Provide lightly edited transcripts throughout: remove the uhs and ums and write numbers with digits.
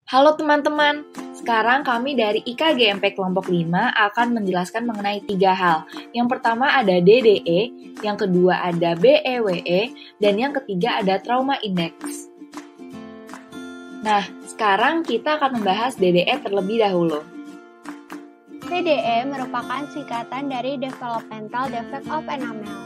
Halo teman-teman, sekarang kami dari IKGMP kelompok 5 akan menjelaskan mengenai 3 hal. Yang pertama ada DDE, yang kedua ada BEWE, dan yang ketiga ada Trauma Index. Nah, sekarang kita akan membahas DDE terlebih dahulu. DDE merupakan singkatan dari Developmental Defect of Enamel.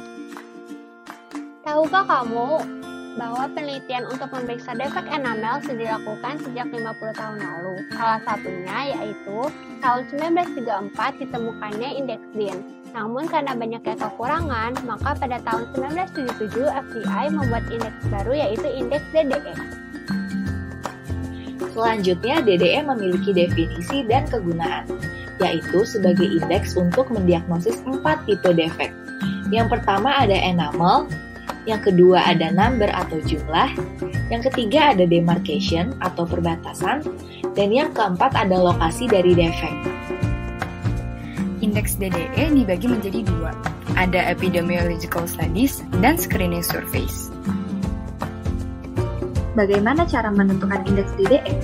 Tahukah kamu bahwa penelitian untuk memeriksa defek enamel sudah dilakukan sejak 50 tahun lalu. Salah satunya yaitu tahun 1934 ditemukannya indeks DIN. Namun karena banyaknya kekurangan, maka pada tahun 1977 FBI membuat indeks baru yaitu indeks DDE. Selanjutnya, DDE memiliki definisi dan kegunaan, yaitu sebagai indeks untuk mendiagnosis 4 tipe defek. Yang pertama ada enamel, yang kedua ada number atau jumlah, yang ketiga ada demarcation atau perbatasan, dan yang keempat ada lokasi dari defek. Indeks DDE dibagi menjadi 2, ada epidemiological studies dan screening surveys. Bagaimana cara menentukan indeks DDE?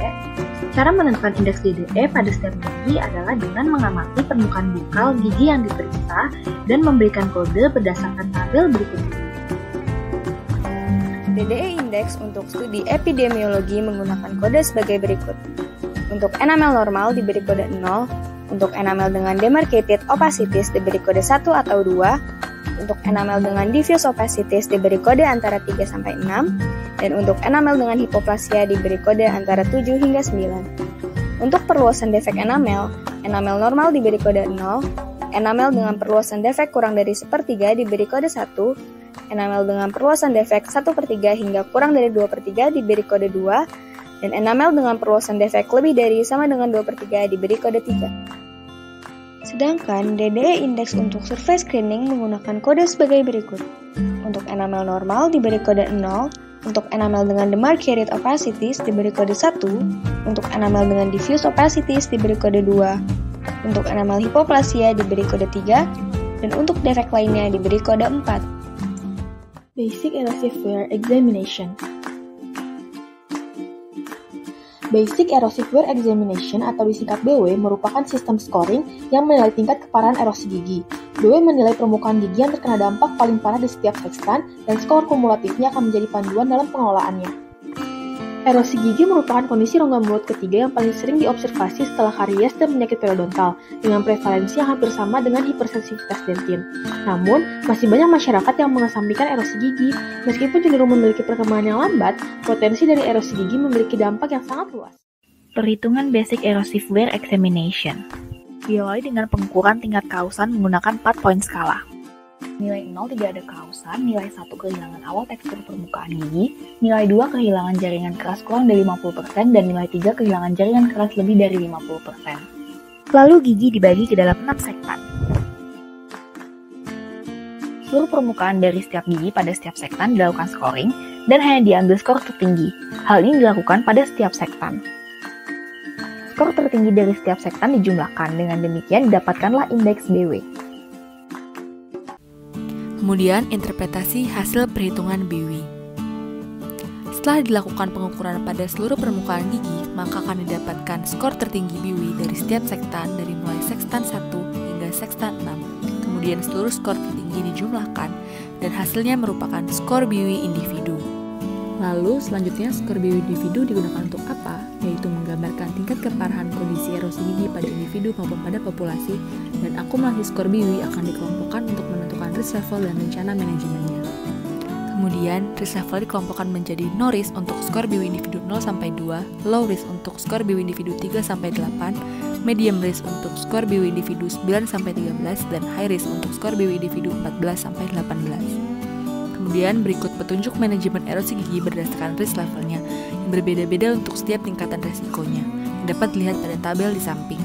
Cara menentukan indeks DDE pada setiap gigi adalah dengan mengamati permukaan bungkal gigi yang diperiksa dan memberikan kode berdasarkan tabel berikut ini. DDE Index untuk studi epidemiologi menggunakan kode sebagai berikut. Untuk enamel normal diberi kode 0, untuk enamel dengan demarcated opacities diberi kode 1 atau 2, untuk enamel dengan diffuse opacities diberi kode antara 3-6, dan untuk enamel dengan hipoplasia diberi kode antara 7 hingga 9. Untuk perluasan defek enamel normal diberi kode 0, enamel dengan perluasan defek kurang dari 1/3 diberi kode 1, enamel dengan perluasan defek 1/3 hingga kurang dari 2/3 diberi kode 2, dan enamel dengan perluasan defek lebih dari sama dengan 2/3 diberi kode 3. Sedangkan DDE Index untuk survei screening menggunakan kode sebagai berikut. Untuk enamel normal diberi kode 0, untuk enamel dengan demarcated opacities diberi kode 1, untuk enamel dengan diffuse opacities diberi kode 2, untuk enamel hipoplasia diberi kode 3, dan untuk defek lainnya diberi kode 4. Basic Erosive Wear Examination. Basic Erosive Wear Examination atau disingkat BW merupakan sistem scoring yang menilai tingkat keparahan erosi gigi. BW menilai permukaan gigi yang terkena dampak paling parah di setiap sekstan dan skor kumulatifnya akan menjadi panduan dalam pengelolaannya. Erosi gigi merupakan kondisi rongga mulut ketiga yang paling sering diobservasi setelah karies dan penyakit periodontal, dengan prevalensi yang hampir sama dengan hipersensitivitas dentin. Namun, masih banyak masyarakat yang mengesampingkan erosi gigi. Meskipun cenderung memiliki perkembangan yang lambat, potensi dari erosi gigi memiliki dampak yang sangat luas. Perhitungan Basic Erosive Wear Examination diawali dengan pengukuran tingkat kausan menggunakan 4 poin skala. Nilai 0 tidak ada kausan, nilai 1 kehilangan awal tekstur permukaan gigi, nilai 2 kehilangan jaringan keras kurang dari 50%, dan nilai 3 kehilangan jaringan keras lebih dari 50%. Lalu gigi dibagi ke dalam 6 sektan. Seluruh permukaan dari setiap gigi pada setiap sektan dilakukan scoring dan hanya diambil skor tertinggi. Hal ini dilakukan pada setiap sektan. Skor tertinggi dari setiap sektan dijumlahkan, dengan demikian didapatkanlah indeks BW. Kemudian, interpretasi hasil perhitungan BW. Setelah dilakukan pengukuran pada seluruh permukaan gigi, maka akan didapatkan skor tertinggi BW dari setiap sektan dari mulai sekstan 1 hingga sekstan 6. Kemudian seluruh skor tertinggi dijumlahkan dan hasilnya merupakan skor BW individu. Lalu selanjutnya skor BW individu digunakan untuk apa? Yaitu menggambarkan tingkat keparahan kondisi erosi gigi pada individu maupun pada populasi, dan akumulasi skor BW akan dikelompokkan untuk menentukan risk level dan rencana manajemennya. Kemudian, risk level dikelompokkan menjadi no risk untuk skor BW individu 0-2, low risk untuk skor BW individu 3-8, medium risk untuk skor BW individu 9-13, dan high risk untuk skor BW individu 14-18. Kemudian berikut petunjuk manajemen erosi gigi berdasarkan risk levelnya yang berbeda-beda untuk setiap tingkatan resikonya, yang dapat dilihat pada tabel di samping.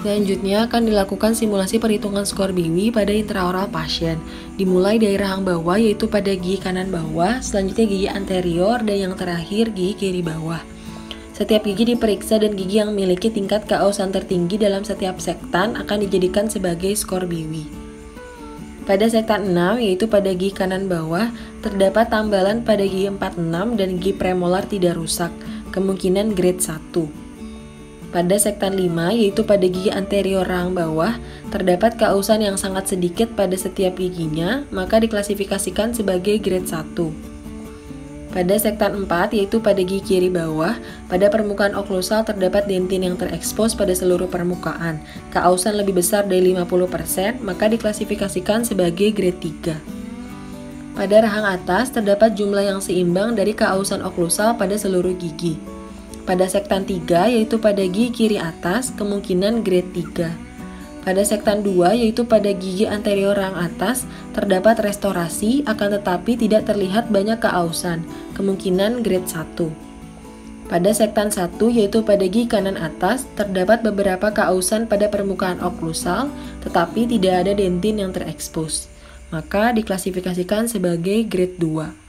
Selanjutnya akan dilakukan simulasi perhitungan skor BW pada intraoral pasien, dimulai dari rahang bawah yaitu pada gigi kanan bawah, selanjutnya gigi anterior, dan yang terakhir gigi kiri bawah. Setiap gigi diperiksa dan gigi yang memiliki tingkat kausan tertinggi dalam setiap sektan akan dijadikan sebagai skor BW. Pada sektan 6, yaitu pada gigi kanan bawah, terdapat tambalan pada gigi 4-6 dan gigi premolar tidak rusak. kemungkinan grade 1. Pada sektan 5, yaitu pada gigi anterior rahang bawah, terdapat kausan yang sangat sedikit pada setiap giginya, maka diklasifikasikan sebagai grade 1. Pada sektan 4, yaitu pada gigi kiri bawah, pada permukaan oklusal terdapat dentin yang terekspos pada seluruh permukaan. Kausan lebih besar dari 50%, maka diklasifikasikan sebagai grade 3. Pada rahang atas, terdapat jumlah yang seimbang dari kausan oklusal pada seluruh gigi. Pada sektan 3, yaitu pada gigi kiri atas, kemungkinan grade 3. Pada sektan 2, yaitu pada gigi anterior rahang atas, terdapat restorasi, akan tetapi tidak terlihat banyak kausan, kemungkinan grade 1. Pada sektan 1, yaitu pada gigi kanan atas, terdapat beberapa kausan pada permukaan oklusal, tetapi tidak ada dentin yang terekspos, maka diklasifikasikan sebagai grade 2.